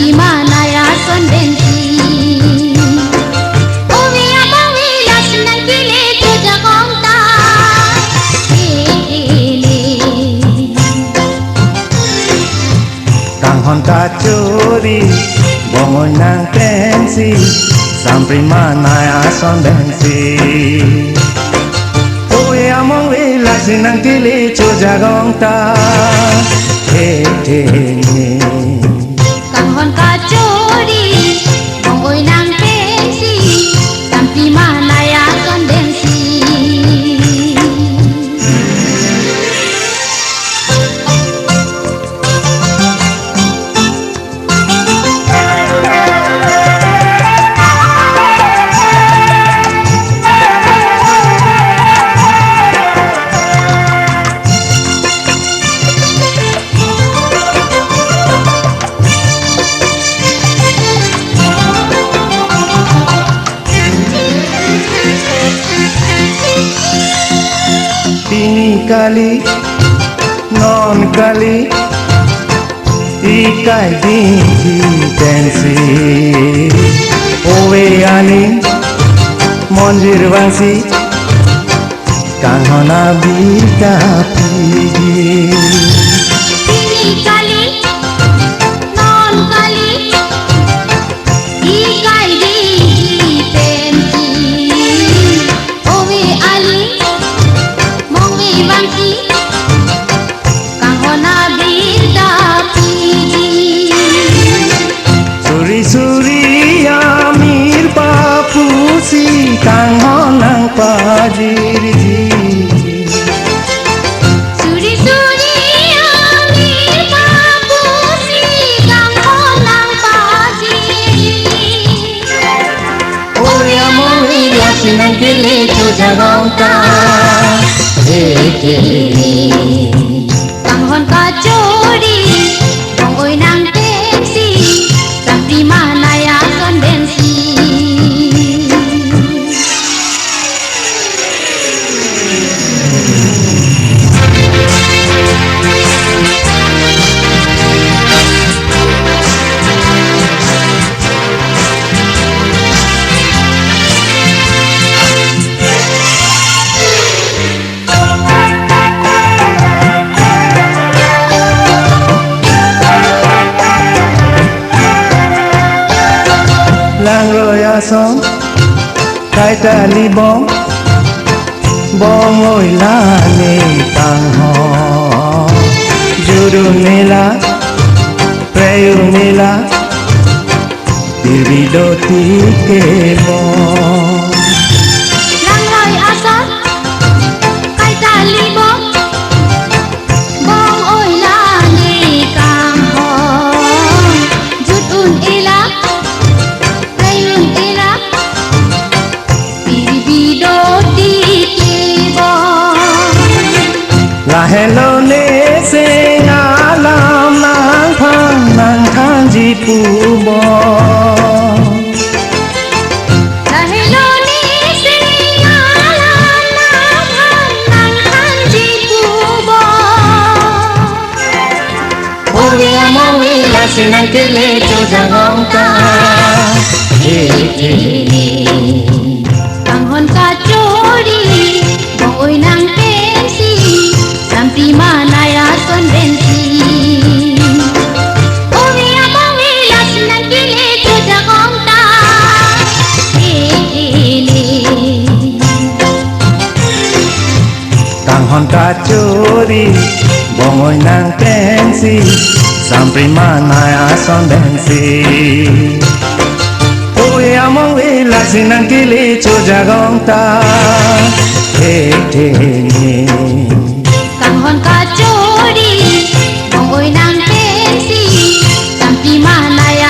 sampai mana ya sondensi. Owi abawi las nangkile tuja kongta. Kang honta curi bongon nang pensi sampai mana ya sondensi. Owi among las nangkile tuja kongta. Kang hon kacuri monggoy nang pensi sampai mana ya kondensi. Tini kali non kali ikai dingi tensi owe ani monjir wangsi kang hona bika pigi. Tini kali non kali ikai dingi tensi owe ali Bangsi kang hona birda pigi. Suri-suri amir papusi kang honang pajirji. Suri-suri amir papusi kang honang pajirji. Owe amowe lasinang kile chujagongta. Kang hon kacuri monggoy nang pensi sampai mana ya kondensi. Lang roya son kai ta li bong bong oi la ne tang ho juru nela preyu nela diri ti ke bong. Lang loy asal kai tali bong bong oi la ni kang ho jutun ilak prayun ilak biribido di kebong. La hello ne se alam nang thang ji pu bong. Hello ni singalan nang kanji kubong. Owe amowe lasinang kile chujagongta. Kang hon kacuri monggoy nang pensi sampai mana ya kondensi. Owe amowe lasinang kile chujagongta. Kang hon kacuri bongoy nang pensi sampai mana ya sondensi. Owe amowe lasinang kile chujagongta. Kang hon kacuri monggoy nang pensi sampai mana ya